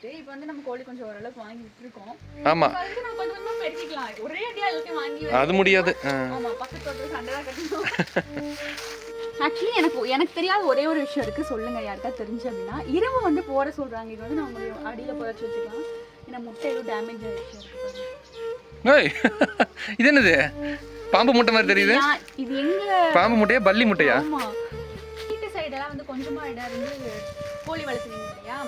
சொல்லிட்டு இப்போ வந்து நம்ம கோழி கொஞ்சம் ஓரளவுக்கு வாங்கி விட்டுருக்கோம். ஆமா அதுக்கு நம்ம கொஞ்சம் கொஞ்சமா பெருக்கிக்கலாம். ஒரே அடியா எல்லாத்தையும் வாங்கி அது முடியாது. ஆமா பக்கத்து பக்கத்துல சண்டை தான் கட்டணும். ஆக்சுவலி எனக்கு தெரியாத ஒரே ஒரு விஷயம் இருக்கு, சொல்லுங்க யாருக்கா தெரிஞ்சு அப்படின்னா. இரவு வந்து போட சொல்றாங்க. இது வந்து நம்ம அடியில புதைச்சு வச்சுக்கலாம். ஏன்னா முட்டை எதுவும் டேமேஜ் ஆயிடுச்சு. ஏய் இது என்னது? பாம்பு முட்டை மாதிரி தெரியுது. இது எங்க பாம்பு முட்டையா பல்லி முட்டையா? ஆமா வீட்டு சைடெல்லாம் வந்து கொஞ்சமா இடம் இருந்து கோழி வளர்த்துறீங்க இல்லையா,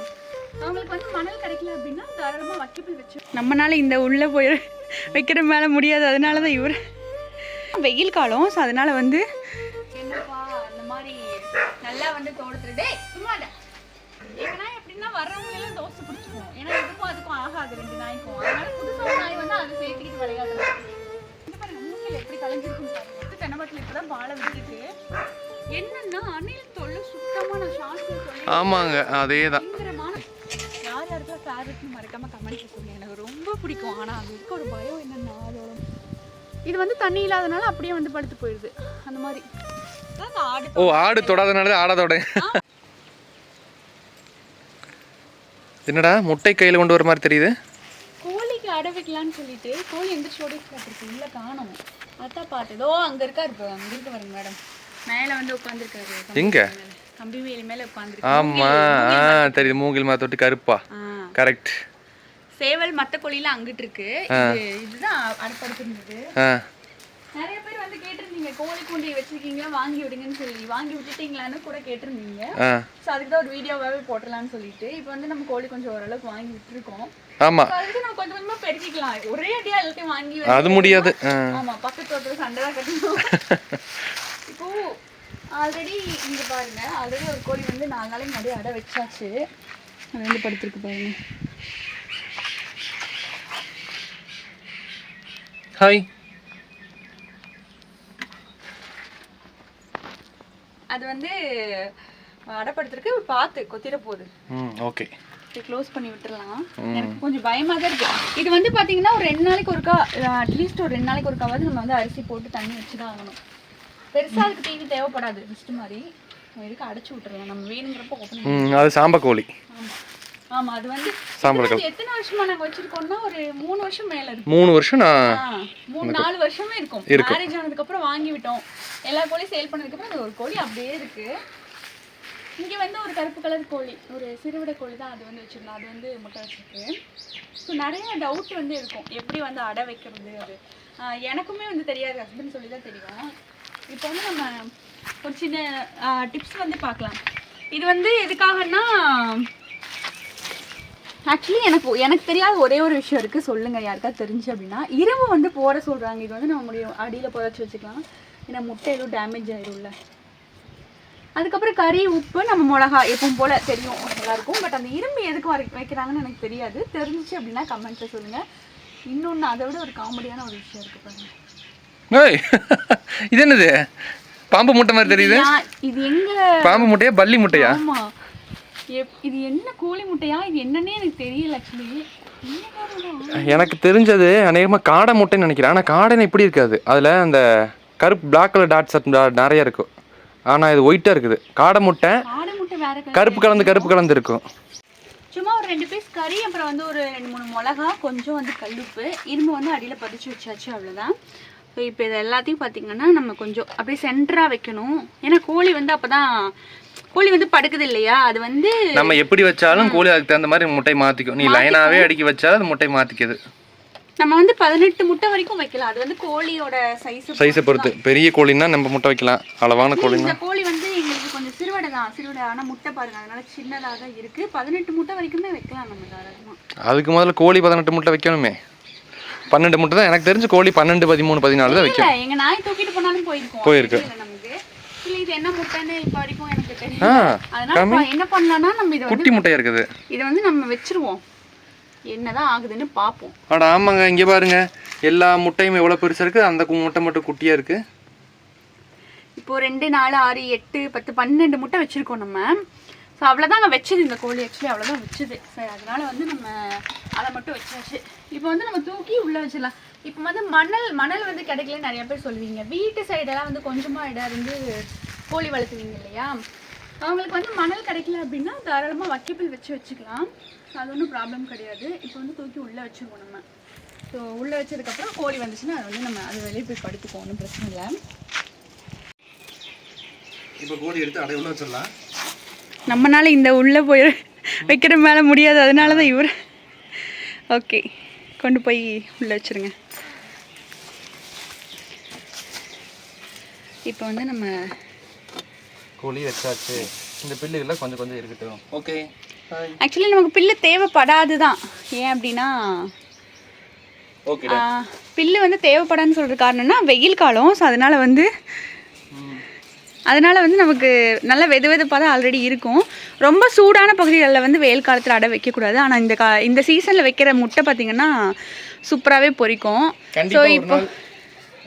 அவங்களுக்கு வந்து மணல் கிடைக்கல அப்படின்னா தாராளமாக வைக்கப்பில் வச்சு நம்மளால இந்த உள்ளே போய் வைக்கிற மேலே முடியாது. அதனால தான் இவர் வெயில் காலம். ஸோ அதனால வந்து என்னப்பா அந்த மாதிரி நல்லா வந்து தோட்டத்துட்டு சும்மாடா ஏன்னா எப்படின்னா வர்றவங்க எல்லாம் தோசை பிடிச்சிக்கும். ஏன்னா இதுக்கும் அதுக்கும் ஆகாது ரெண்டு நாய்க்கும். அதனால புதுசாக நாய் வந்து அதை சேர்த்துக்கிட்டு விளையாடுறது. இந்த பாருங்க மூங்கில் எப்படி கலைஞ்சிருக்குன்னு பாருங்க. தென்னமட்டில் இப்போ தான் வாழை விட்டுட்டு என்னன்னா அணில் தொல்லை சுத்தமாக நான் ஷார்ட்ஸ் சொல்லி. ஆமாங்க அதே தான். யார் யாருக்கா ஃபேவரட்னு மறக்காம கமெண்ட் பண்ணுங்க. எனக்கு ரொம்ப பிடிக்கும். ஆனால் அது இருக்க ஒரு பயம் என்னன்னா அதோட இது வந்து தண்ணி இல்லாதனால அப்படியே வந்து படுத்து போயிடுது. அந்த மாதிரி ஆடு. ஓ ஆடு தொடாதனால ஆடாதோட. என்னடா முட்டை கையில் கொண்டு வர மாதிரி தெரியுது. கோழிக்கு அடை வைக்கலான்னு சொல்லிட்டு கோழி எந்திரிச்சு ஓடி பார்த்துருக்கு. இல்லை காணும். அதான் பார்த்ததோ அங்கே இருக்கா இருப்போம். அங்கே இருக்க பாருங்க மேடம். மேலே வந்து உட்காந்துருக்காரு. எங்க கம்பி வேலி மேலே உட்காந்துருக்கு. ஆமா தெரியுது. மூங்கில் மாதிரி தொட்டு கருப்பா. கரெக்ட். சேவல் மற்ற கோழிலாம் அங்கிட்டு இருக்கு. இதுதான் அடைப்படுத்து இருந்தது. நிறைய பேர் வந்து கேட்டிருந்தீங்க கோழி குண்டி வச்சிருக்கீங்களா வாங்கி விடுங்கன்னு சொல்லி. வாங்கி விட்டுட்டீங்களான்னு கூட கேட்டிருந்தீங்க. ஸோ அதுக்கு தான் ஒரு வீடியோவாகவே போட்டலான்னு சொல்லிட்டு இப்போ வந்து நம்ம கோழி கொஞ்சம் ஓரளவுக்கு வாங்கி விட்டுருக்கோம். ஆமா அதுக்கு நம்ம கொஞ்சம் கொஞ்சமா பெருக்கிக்கலாம். ஒரே அடியா எல்லாத்தையும் வாங்கி அது முடியாது. ஆமா பக்கத்து பக்கத்துல சண்டை தான் கட்டணும். இப்போ ஆல்ரெடி இங்க பாருங்க, ஆல்ரெடி ஒரு கோழி வந்து 4 நாளைக்கு முன்னாடி அடை வச்சாச்சு. அது வந்து படுத்துருக்கு பாருங்க. ஹாய். அது வந்து அடைப்படுத்திருக்கு. பார்த்து கொத்திர போகுது. ஓகே க்ளோஸ் பண்ணி விட்டுறலாம். எனக்கு கொஞ்சம் பயமாக தான் இருக்கு. இது வந்து பார்த்தீங்கன்னா ஒரு 2 நாளைக்கு ஒருக்கா, அட்லீஸ்ட் ஒரு 2 நாளைக்கு ஒருக்காவது நம்ம வந்து அரிசி போட்டு தண்ணி வச்சு தான் ஆகணும். பெருசாக அதுக்கு தீனி தேவைப்படாது. ஃபஸ்ட்டு மாதிரி இருக்கு அடைச்சி விட்டுறலாம். நம்ம வேணுங்கிறப்ப ஓப்பன். அது சாம்பக்கோழி. ஆமா அது வந்து எத்தனை வருஷமா நாங்க வச்சிருக்கோம்னா ஒரு 3 வருஷம் மேல இருக்கு. 3 வருஷம் 4 வருஷமே இருக்கும். மேரேஜ் ஆனதுக்கு அப்புறம் வாங்கி விட்டோம். எல்லா கோழி சேல் பண்ணதுக்கு அப்புறம் அது ஒரு கோழி அப்படியே இருக்கு. இங்க வந்து ஒரு கருப்பு கலர் கோழி, ஒரு சிறுவிடை கோழி தான் அது வந்து வச்சிருந்தோம். அது வந்து முட்டை வச்சிருக்கு. ஸோ நிறைய டவுட் வந்து இருக்கும் எப்படி வந்து அடை வைக்கிறது. அது எனக்குமே வந்து தெரியாது. ஹஸ்பண்ட் சொல்லி தான் தெரியும். இப்போ வந்து நம்ம ஒரு சின்ன டிப்ஸ் வந்து பார்க்கலாம். இது வந்து எதுக்காகன்னா ஆக்சுவலி எனக்கு தெரியாத ஒரே ஒரு விஷயம் இருக்குது, சொல்லுங்க யாருக்கா தெரிஞ்சு அப்படின்னா. இரவு வந்து போட சொல்கிறாங்க. இது வந்து நம்ம அடியில் புதைச்சி வச்சுக்கலாம். ஏன்னா முட்டை எதுவும் டேமேஜ் ஆகிடும்ல. அதுக்கப்புறம் கறி உப்பு நம்ம மிளகா எப்பவும் போல் தெரியும் எல்லாருக்கும். பட் அந்த இரும்பு எதுக்கு வைக்கிறாங்கன்னு எனக்கு தெரியாது. தெரிஞ்சிச்சு அப்படின்னா கமெண்ட்ஸில் சொல்லுங்கள். இன்னொன்று அதை விட ஒரு காமெடியான ஒரு விஷயம் இருக்குது பாருங்க. இது என்னது? பாம்பு முட்டை மாதிரி தெரியுது. இது எங்க பாம்பு முட்டையா பல்லி முட்டையா? ஆமாம் இது என்ன கோழி முட்டையா இது என்னன்னே எனக்கு தெரியல. ஆக்சுவலி எனக்கு தெரிஞ்சது அநேகமாக காடை முட்டைன்னு நினைக்கிறேன். ஆனால் காடைன்னு இப்படி இருக்காது. அதில் அந்த கருப்பு பிளாக் கலர் டாட்ஸ் நிறைய இருக்கும். ஆனால் இது ஒயிட்டாக இருக்குது. காடை முட்டை வேற கருப்பு கலந்து இருக்கும். சும்மா ஒரு 2 பீஸ் கறி, அப்புறம் வந்து ஒரு 2-3 மிளகா, கொஞ்சம் வந்து கல்லுப்பு, இரும்பு வந்து அடியில் பதிச்சு வச்சாச்சு. அவ்வளோதான். ஸோ இப்போ இது எல்லாத்தையும் பார்த்தீங்கன்னா நம்ம கொஞ்சம் அப்படியே சென்டராக வைக்கணும். ஏன்னா கோழி வந்து அப்போ தான் கோழி வந்து படுக்குது இல்லையா, அது வந்து நம்ம எப்படி வச்சாலும் கோழி அதுக்கு தகுந்த மாதிரி முட்டை மாற்றிக்கும். நீ லைனாகவே அடுக்கி வச்சாலும் அது முட்டை மாற்றிக்குது. நம்ம வந்து 18 முட்டை வரைக்கும் வைக்கலாம். அது வந்து கோழியோட சைஸை பொறுத்து. பெரிய கோழின்னா நம்ம முட்டை வைக்கலாம். அளவான கோழி. இந்த கோழி வந்து எங்களுக்கு கொஞ்சம் சிறுவடை தான். சிறுவடை ஆனால் முட்டை பாருங்க அதனால சின்னதாக தான் இருக்குது. 18 முட்டை வரைக்குமே வைக்கலாம் நம்ம தாராளமாக. அதுக்கு முதல்ல கோழி 18 முட்டை வைக்கணுமே. 12 முட்டை தான் எனக்கு தெரிஞ்சு. கோழி 12, 13, 14 தான் வைக்கும். எங்கள் நாய் தூக்கிட்டு போனாலும் போயிருக்கு. நமக்கு இல்லை இது என்ன முட்டைன்னு இப்போ வரைக்கும் எனக்கு தெரியும். அதனால என்ன பண்ணலாம்னா நம்ம இது குட்டி முட்டையா இருக்குது. இதை வந்து நம்ம வச்சிருவோம். என்னதான் ஆகுதுன்னு பார்ப்போம். அட ஆமாங்க, இங்கே பாருங்க எல்லா முட்டையும் எவ்வளோ பெருசாக இருக்குது. அந்த முட்டை மட்டும் குட்டியாக இருக்குது. இப்போ 2, 4, 6, 8, 10, 12 முட்டை வச்சுருக்கோம் நம்ம. ஸோ அவ்வளோதாங்க வச்சுது இந்த கோழி. ஆக்சுவலி அவ்வளோதான் வச்சுது. சரி அதனால் வந்து நம்ம அதை மட்டும் வச்சாச்சு. இப்போ வந்து நம்ம தூக்கி உள்ளே வச்சிடலாம். இப்போ வந்து மணல் வந்து கிடைக்கலன்னு நிறைய பேர் சொல்லுவீங்க. வீட்டு சைடெல்லாம் வந்து கொஞ்சமாக இடம் இருந்து கோழி வளர்த்துவீங்க இல்லையா. அவங்களுக்கு வந்து மணல் கிடைக்கல அப்படின்னா தாராளமாக வைக்கபிள் வச்சுக்கலாம். அது ஒன்றும் ப்ராப்ளம் கிடையாது. இப்போ வந்து தூக்கி உள்ளே வச்சுருவோம் நம்ம. ஸோ உள்ளே வச்சதுக்கப்புறம் கோழி வந்துச்சுன்னா அது வந்து நம்ம அது வெளியே போய் படுத்துக்குவோம், ஒன்றும் பிரச்சனை இல்லை. இப்போ கோழி எடுத்து அடை உள்ள வச்சிடலாம். நம்மனால இந்த உள்ளே போய் வைக்கிற மேலே முடியாது, அதனால தான் இவர். ஓகே, கொண்டு போய் உள்ளே வச்சுருங்க. இப்போ வந்து நம்ம கோழி வச்சாச்சு. இந்த பில்லுகளில் கொஞ்சம் கொஞ்சம் இருக்கட்டும். ஓகே, ஆக்சுவலி நமக்கு பில்லு தேவைப்படாது தான். ஏன் அப்படின்னா ஓகே பில்லு வந்து தேவைப்படாதுன்னு சொல்கிற காரணம்னா வெயில் காலம். ஸோ அதனால் வந்து நமக்கு நல்ல வெதுப்பாக தான் ஆல்ரெடி இருக்கும். ரொம்ப சூடான பகுதிகளில் வந்து வெயில் காலத்தில் அடை வைக்கக்கூடாது. ஆனால் இந்த சீசனில் வைக்கிற முட்டை பார்த்திங்கன்னா சூப்பராகவே பொரிக்கும். ஸோ இப்போ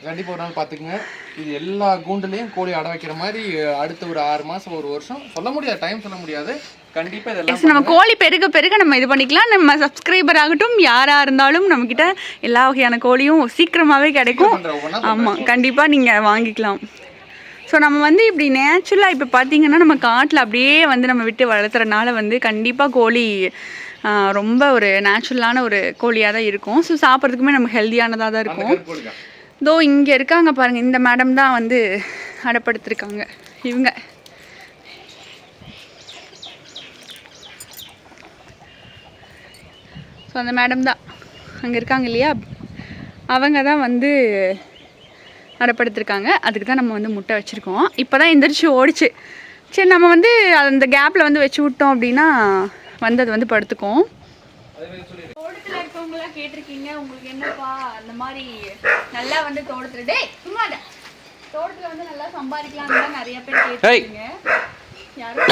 கண்டிப்பாக ஒரு நாள் பார்த்துக்குங்க. இது எல்லா கூண்டுலேயும் கோழி அடை வைக்கிற மாதிரி அடுத்த ஒரு 6 மாதம் 1 வருஷம் சொல்ல முடியாது, டைம் சொல்ல முடியாது. கண்டிப்பாக இதெல்லாம் நம்ம கோழி பெருக நம்ம இது பண்ணிக்கலாம். நம்ம சப்ஸ்கிரைபர் ஆகட்டும் யாராக இருந்தாலும் நம்மக்கிட்ட எல்லா வகையான கோழியும் சீக்கிரமாகவே கிடைக்கும். ஆமாம், கண்டிப்பாக நீங்கள் வாங்கிக்கலாம். ஸோ நம்ம வந்து இப்படி நேச்சுரலாக இப்போ பார்த்தீங்கன்னா நம்ம காட்டில் அப்படியே வந்து நம்ம விட்டு வளர்த்துறனால வந்து கண்டிப்பாக கோழி ரொம்ப ஒரு நேச்சுரலான ஒரு கோழியாக தான் இருக்கும். ஸோ சாப்பிட்றதுக்குமே நம்ம ஹெல்த்தியானதாக தான் இருக்கும். தோ இங்கே இருக்காங்க பாருங்கள், இந்த மேடம் தான் வந்து அடைப்படுத்திருக்காங்க. இவங்க ஸோ அந்த மேடம் தான் அங்கே இருக்காங்க இல்லையா, அவங்க தான் வந்து அடைப்படுத்திருக்காங்க. அதுக்கு தான் நம்ம வந்து முட்டை வச்சுருக்கோம். இப்போ தான் எந்திரிச்சு ஓடிச்சு. சரி, நம்ம வந்து அந்த கேப்பில் வந்து வச்சு விட்டோம் அப்படின்னா வந்து அது வந்து படுத்துக்கும். தோட்டத்தில் இருக்கவங்களாம் கேட்டிருக்கீங்க, உங்களுக்கு என்னப்பா அந்த மாதிரி நல்லா வந்து தோட்டத்தில் தோட்டத்தில் வந்து நல்லா சம்பாதிக்கலாம் தான் நிறைய பேர் கேட்டிருக்கீங்க. யாரும்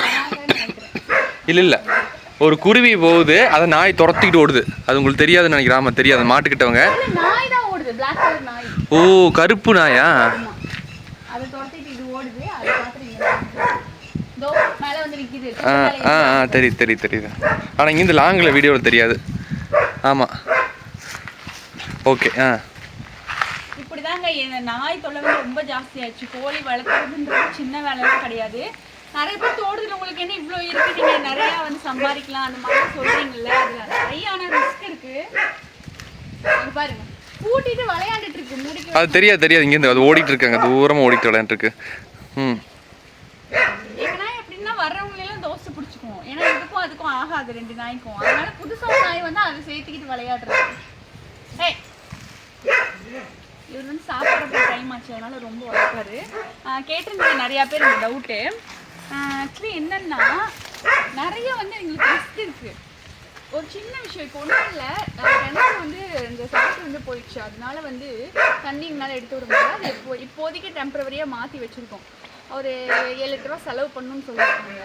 இல்லை ஒரு குருவி போகுது, அதை நாய் துரத்திக்கிட்டு ஓடுது. அது உங்களுக்கு தெரியாதுன்னு நினைக்கிறேன். ஆமாம், தெரியாது. மாட்டுக்கிட்டவங்க நாய் தான் ஓடுது, பிளாக் கலர் நாய். ஓ, கருப்பு நாயா? அதை துரத்திட்டு இது ஓடுது. அதை பார்த்துட்டு மேலே வந்து நிற்கிது. தெரியுது. ஆனால் இங்கே இந்த லாங்கில் வீடியோவில் தெரியாது. ஆமாம், ஓகே. இப்படிதாங்க நாய் தொல்லை வந்து ரொம்ப ஜாஸ்தியாச்சு. கோழி வளர்க்குறதுன்றது சின்ன வேலைலாம் கிடையாது. நிறைய பேர் தோட்டத்தில் உங்களுக்கு என்ன இவ்வளோ இருக்கு, நீங்கள் நிறையா வந்து சம்பாதிக்கலாம் அந்த மாதிரி சொல்கிறீங்கல்ல, அதில் நிறையான ரிஸ்க் இருக்குது. பாருங்க, கூட்டிட்டு விளையாண்டுட்டு இருக்கு. முடிக்க அது தெரியாது. இங்கேருந்து அது ஓடிட்டு இருக்காங்க, தூரமாக ஓடிட்டு விளையாண்டுருக்கு. ஏன்னா எப்படின்னா வர்றவங்களெல்லாம் தோசை பிடிச்சிக்கும். ஏன்னா இதுக்கும் அதுக்கும் ஆகாது, 2 நாய்க்கும். அதனால புதுசாக நாய் வந்து அதை சேர்த்துக்கிட்டு விளையாடுறது. இவர் வந்து சாப்பிட்ற டைம் ஆச்சு, அதனால ரொம்ப உழைப்பாரு. கேட்டிருந்தீங்க நிறையா பேர் இந்த டவுட்டு. ஆக்சுவலி என்னன்னா நிறைய வந்து எங்களுக்கு ரிஸ்க் இருக்கு. ஒரு சின்ன விஷயம், இப்போ ஒன்றும் இல்லை, கிணறு வந்து இந்த சாப்பிட்டு வந்து போயிடுச்சு. அதனால வந்து தண்ணி எங்களால் எடுத்து விட முடியாது. அது இப்போதைக்கு டெம்பரவரியாக மாற்றி வச்சுருக்கோம். ஒரு 7-8 ரூபா செலவு பண்ணணும்னு சொல்லியிருக்காங்க.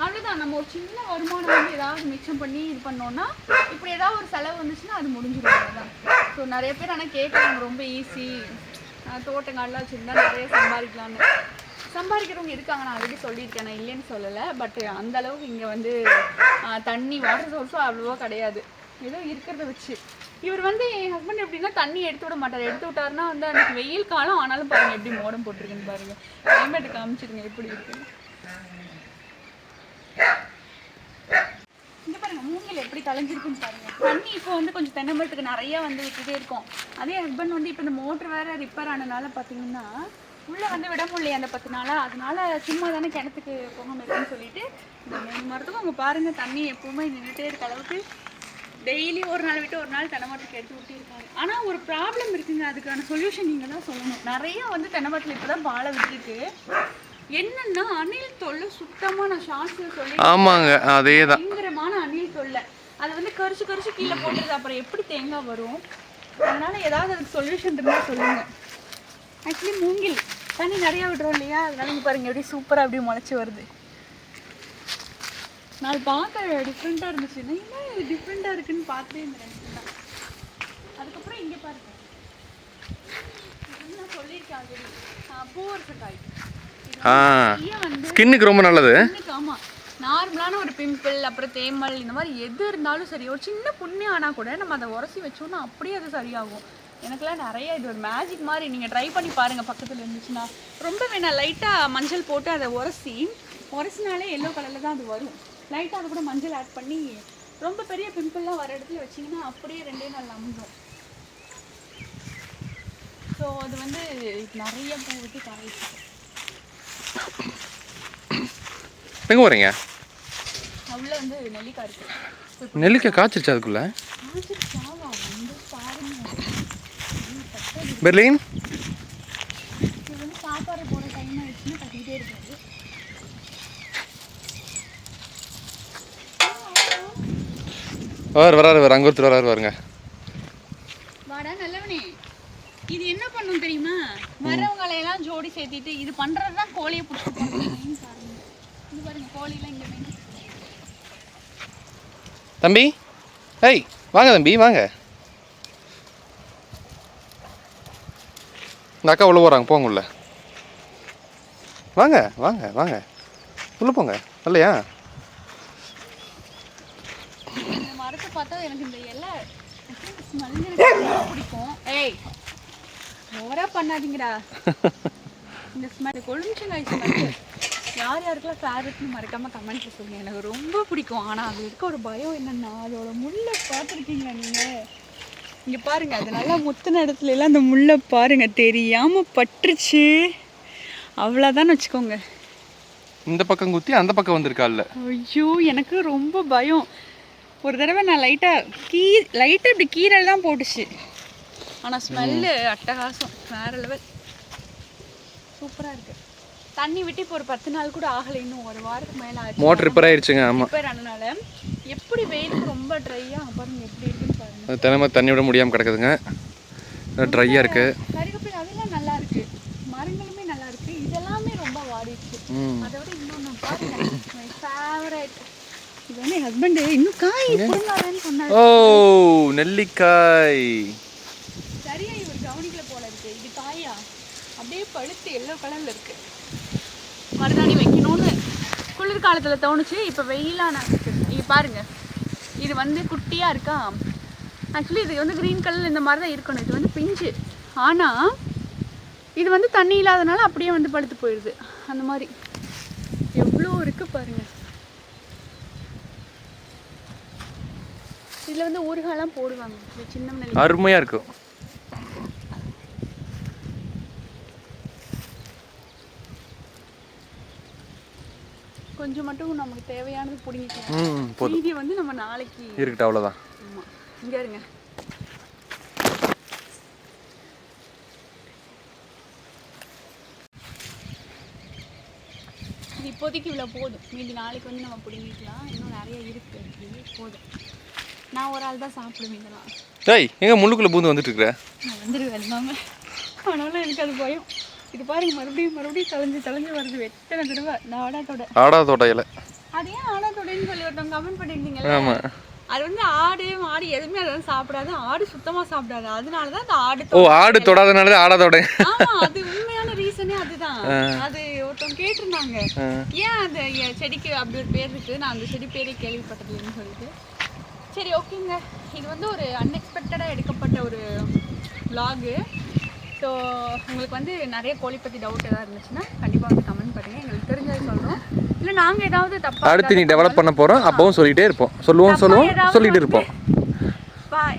அவ்வளோதான். நம்ம ஒரு சின்ன வருமானம் வந்து ஏதாவது மிச்சம் பண்ணி இது பண்ணோன்னா இப்படி ஏதாவது ஒரு செலவு வந்துச்சுன்னா அது முடிஞ்சிடும் தான். ஸோ நிறைய பேர் ஆனால் கேட்குறாங்க, ரொம்ப ஈஸி, தோட்டங்கள்லாம் வச்சுருந்தா நிறைய சம்பாதிக்கிறவங்க இருக்காங்க. நான் ஆல்ரெடி சொல்லியிருக்கேன், நான் இல்லைன்னு சொல்லலை. பட் அந்த அளவுக்கு இங்கே வந்து தண்ணி வாட்டர் சோர்ஸும் அவ்வளோவா கிடையாது. ஏதோ இருக்கிறத வச்சு இவர் வந்து என் ஹஸ்பண்ட் எப்படின்னா தண்ணி எடுத்து விட மாட்டார். எடுத்து விட்டாருன்னா வந்து அன்றைக்கி வெயில் காலம் ஆனாலும் பாருங்கள் எப்படி மோடம் போட்டிருக்குன்னு பாருங்கள். கிளைமேட்டு காமிச்சிருங்க எப்படி இருக்குன்னு. இங்கே பாருங்கள், மூங்கில் எப்படி கலைஞ்சிருக்குன்னு பாருங்கள். தண்ணி இப்போ வந்து கொஞ்சம் தென்னை மரத்துக்கு நிறையா வந்து விட்டுட்டே இருக்கும். அதே ஹஸ்பண்ட் வந்து இப்போ இந்த மோட்ரு வேறு ரிப்பேர் ஆனதுனால பார்த்தீங்கன்னா உள்ளே வந்து விட முடியல அந்த 10 நாளாக. அதனால சும்மா தானே கிணத்துக்கு போகாமல் இருக்குன்னு சொல்லிட்டு இந்த 3 மரத்துக்கும் அங்கே பாருங்கள் தண்ணி எப்பவுமே நின்றுட்டே இருக்க அளவுக்கு டெய்லி ஒரு நாள் விட்டு ஒரு நாள் தென்னை மரத்துக்கு எடுத்து விட்டுருக்காங்க. ஆனால் ஒரு ப்ராப்ளம் இருக்குங்க, அதுக்கான சொல்யூஷன் நீங்கள் தான் சொல்லணும். நிறையா வந்து தென்னை மரத்தில் இப்போ தான் பாலை விட்டுருக்கு. என்னன்னா அணில் தொல்லை சுத்தமாக, நான் ஷார்ட்ஸில் சொல்லி ஆமாங்க, அதே தான் பயங்கரமான அணில் தொல்லை. அது வந்து கரிச்சு கீழே போட்டுருது. அப்புறம் எப்படி தேங்காய் வரும்? அதனால ஏதாவது அதுக்கு சொல்யூஷன் இருந்தால் சொல்லுங்கள். ஆக்சுவலி மூங்கில் தண்ணி நிறையா விடுறோம் இல்லையா, அதனால இங்கே பாருங்கள் எப்படி சூப்பராக அப்படியே முளைச்சி வருது. நான் பார்க்க டிஃப்ரெண்ட்டாக இருந்துச்சு. என்ன இது டிஃப்ரெண்ட்டாக இருக்குன்னு பார்த்துட்டே இந்த 2 தான். அதுக்கப்புறம் இங்கே பாருங்க, நான் சொல்லியிருக்கேன் ஆல்ரெடி, பூவரசக்காய் வந்து ஸ்கின்னுக்கு ரொம்ப நல்லது. ஆமாம், நார்மலான ஒரு பிம்பிள் அப்புறம் தேமல் இந்த மாதிரி எது இருந்தாலும் சரி, ஒரு சின்ன புண்ணு ஆனால் கூட நம்ம அதை உரசி வச்சோன்னா அப்படியே அது சரியாகும். எனக்குலாம் நிறைய இது ஒரு மேஜிக் மாதிரி. நீங்கள் ட்ரை பண்ணி பாருங்கள், பக்கத்தில் இருந்துச்சுன்னா. ரொம்ப வேணாம், லைட்டாக மஞ்சள் போட்டு அதை உரசி உரசினாலே எல்லோ கலரில் தான் அது வரும். லைட்டாக அது கூட மஞ்சள் ஆட் பண்ணி ரொம்ப பெரிய பிம்பிள்லாம் வர இடத்துல வச்சிங்கன்னா அப்படியே 2 நாள் அமுதும். ஸோ அது வந்து நிறைய பூ விட்டு காய்ச்சி. எங்கே போகிறீங்க? உள்ள வந்து நெல்லிக்காய் இருக்கு. நெல்லிக்காய் காய்ச்சிருச்சு அதுக்குள்ளே? காய்ச்சிருச்சாவா வந்து பாருங்க. பெர்லின் இது வந்து சாப்பாடு போட டைம் ஆயிடுச்சுன்னா கட்டிக்கிட்டே இருக்காது. வராரு அங்கே ஒருத்தர் வராருங்க. வாடா நல்லவனே. இது என்ன பண்ணும் தெரியுமா? மரவங்களையெல்லாம் ஜோடி சேர்த்திட்டு இது பண்ணுறது தான் கோழியை பிடிச்சி போகிறது. இது பாருங்க கோழிலாம் இங்கே வேணும். தம்பி ஏய் வாங்க தம்பி வாங்க. இந்த அக்கா உள்ளே போகிறாங்க, போங்க உள்ள. வாங்க வாங்க வாங்க உள்ளே போங்க. இல்லையா இந்த மரத்தை பார்த்தா எனக்கு இந்த இலை ஸ்மெல் எனக்கு பிடிக்கும். ஏய் ஓவரா பண்ணாதீங்கடா. இந்த ஸ்மெல் கொழுமிச்சங்காய் ஸ்மெல் யார் யாருக்கெல்லாம் ஃபேவரட்னு மறக்காமல் கமெண்ட்ல சொல்லுங்கள். எனக்கு ரொம்ப பிடிக்கும். ஆனால் அது இருக்க ஒரு பயம் என்னென்னா அதோட முள்ளை பார்த்துருக்கீங்களா நீங்கள்? இங்கே பாருங்கள், அது நல்லா முத்தின இடத்துல எல்லாம் அந்த முள்ளை பாருங்கள் தெரியாமல் பட்டுருச்சு அவ்வளோதான் வச்சுக்கோங்க. இந்த பக்கம் குத்தி அந்த பக்கம் வந்திருக்கால்ல. ஐயோ எனக்கு ரொம்ப பயம். ஒரு தடவை நான் லைட்டாக இப்படி கீரல் தான் போட்டுச்சு. ஆனால் ஸ்மெல்லு அட்டகாசம் வேறு லெவல். சூப்பராக இருக்குது. தண்ணி விட்டு இப்போ ஒரு 10 நாள் கூட ஆகலை, இன்னும் ஒரு வாரத்துக்கு மேலே ஆச்சு. மோட்டர் ரிப்பேர் ஆயிடுச்சுங்க. ஆமாம் ரிப்பேர் ஆனனால எப்படி வெயிலுக்கு ரொம்ப ட்ரையாக பாருங்க எப்படி இருக்குன்னு பாருங்க. தினமும் தண்ணி விட முடியாமல் கிடக்குதுங்க, ட்ரையாக இருக்குது. கருகப்பில் அதெல்லாம் நல்லா இருக்கு, மரங்களுமே நல்லா இருக்கு. இதெல்லாமே ரொம்ப வாடிடுச்சு. அதை விட இன்னொன்று பாருங்க மை ஃபேவரட். இது வந்து என் ஹஸ்பண்டு இன்னும் காய் பொருளாதான்னு சொன்னார். ஓ நெல்லிக்காய். சரியா இவர் கவனிக்கல போல இருக்கு. இது காயா அப்படியே பழுத்து எல்லோ கலர்ல இருக்கு. மருதாணி வைக்கணும்னு குளிர்காலத்தில் தோணுச்சு. இப்போ வெயிலான இது பாருங்க, இது வந்து குட்டியாக இருக்கா. ஆக்சுவலி இது வந்து க்ரீன் கலர் இந்த மாதிரி தான் இருக்கணும். இது வந்து பிஞ்சு, ஆனால் இது வந்து தண்ணி இல்லாதனால அப்படியே வந்து பழுத்து போயிடுது. அந்த மாதிரி எவ்வளோ இருக்குது பாருங்கள். இதில் வந்து ஊறுகாலாம் போடுவாங்க. இது சின்ன நெல்லி அருமையாக இருக்கும். கொஞ்சம் மட்டும் நமக்கு தேவையானது பிடிங்கிக்கலாம். மீதி வந்து நம்ம நாளைக்கு இருக்கட்டும், அவ்வளோதான். ஆமாம் இங்கே இருங்க. இது இப்போதைக்கு இவ்வளோ போதும். மீதி நாளைக்கு வந்து நம்ம பிடிங்கிக்கலாம். இன்னும் நிறைய இருக்குது. போதும். நான் ஒரு ஆள் தான் சாப்பிடுவேன் இதெல்லாம். டேய் எங்கே முள்ளுக்குள்ளே பூந்து வந்துட்டு இருக்கிற? நான் வந்துடுவேன் எல்லாமே. ஆனாலும் எனக்கு அது பயம். இது பாருங்க மறுபடியும் தலைஞ்சு வருது. எத்தனை தடவை இந்த ஆடாதோட இலை. அது ஏன் ஆடாதோடைன்னு சொல்லி ஒருத்தவங்க கமெண்ட் பண்ணியிருந்தீங்கல்ல. ஆமாம், அது வந்து ஆடு மாடு எதுவுமே அதெல்லாம் சாப்பிடாது. ஆடு சுத்தமாக சாப்பிடாது. அதனால தான் அந்த ஆடு. ஓ ஆடு தொடாதனால தான் ஆடாதோட. ஆமாம், அது உண்மையான ரீசனே அதுதான். அது ஒருத்தவங்க கேட்டிருந்தாங்க ஏன் அந்த செடிக்கு அப்படி ஒரு பேர் இருக்குது. நான் அந்த செடி பேரே கேள்விப்பட்டதுன்னு சொல்லிட்டு. சரி ஓகேங்க, இது வந்து ஒரு அன்எக்ஸ்பெக்டடாக எடுக்கப்பட்ட ஒரு vlog. ஸோ உங்களுக்கு வந்து நிறைய கோழி பற்றி டவுட் எதாவது இருந்துச்சுன்னா கண்டிப்பாக வந்து கமெண்ட் பண்ணுங்கள். எங்களுக்கு தெரிஞ்சது சொல்கிறோம். இல்லை நாங்கள் ஏதாவது தப்பாக அடுத்து நீ டெவலப் பண்ண போகிறோம், அப்பவும் சொல்லிகிட்டே இருப்போம். சொல்லுவோம் சொல்லிகிட்டு இருப்போம்.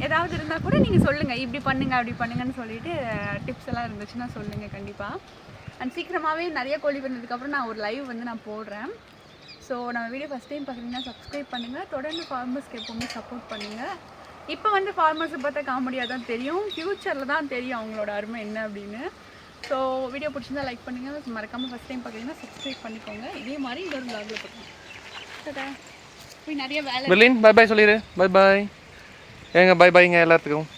ஏதாவது இருந்தால் கூட நீங்கள் சொல்லுங்கள், இப்படி பண்ணுங்க அப்படி பண்ணுங்கன்னு சொல்லிட்டு டிப்ஸ் எல்லாம் இருந்துச்சுன்னா சொல்லுங்கள் கண்டிப்பாக. அண்ட் சீக்கிரமாகவே நிறைய கோழி பண்ணதுக்கப்புறம் நான் ஒரு லைவ் வந்து நான் போடுறேன். ஸோ நம்ம வீடியோ ஃபஸ்ட் டைம் பார்க்குறீங்கன்னா சப்ஸ்கிரைப் பண்ணுங்கள். தொடர்ந்து ஃபார்மர்ஸ்க்கு எப்போவுமே சப்போர்ட் பண்ணுங்கள். இப்போ வந்து ஃபார்மர்ஸை பார்த்தா காமெடியாக தான் தெரியும், ஃப்யூச்சரில் தான் தெரியும் அவங்களோட அருமை என்ன அப்படின்னு. ஸோ வீடியோ பிடிச்சிருந்தா லைக் பண்ணுங்கள். மறக்காமல் ஃபஸ்ட் டைம் பார்க்குறீங்கன்னா சப்ஸ்கிரைப் பண்ணிக்கோங்க. இதே மாதிரி இந்த ஒரு vlogல பார்க்கலாம். போய் நிறைய வேலை. பெர்லின் பை பாய் சொல்லிடு. Bye bye. ஏங்க பை பாய்ங்க எல்லாத்துக்கும்.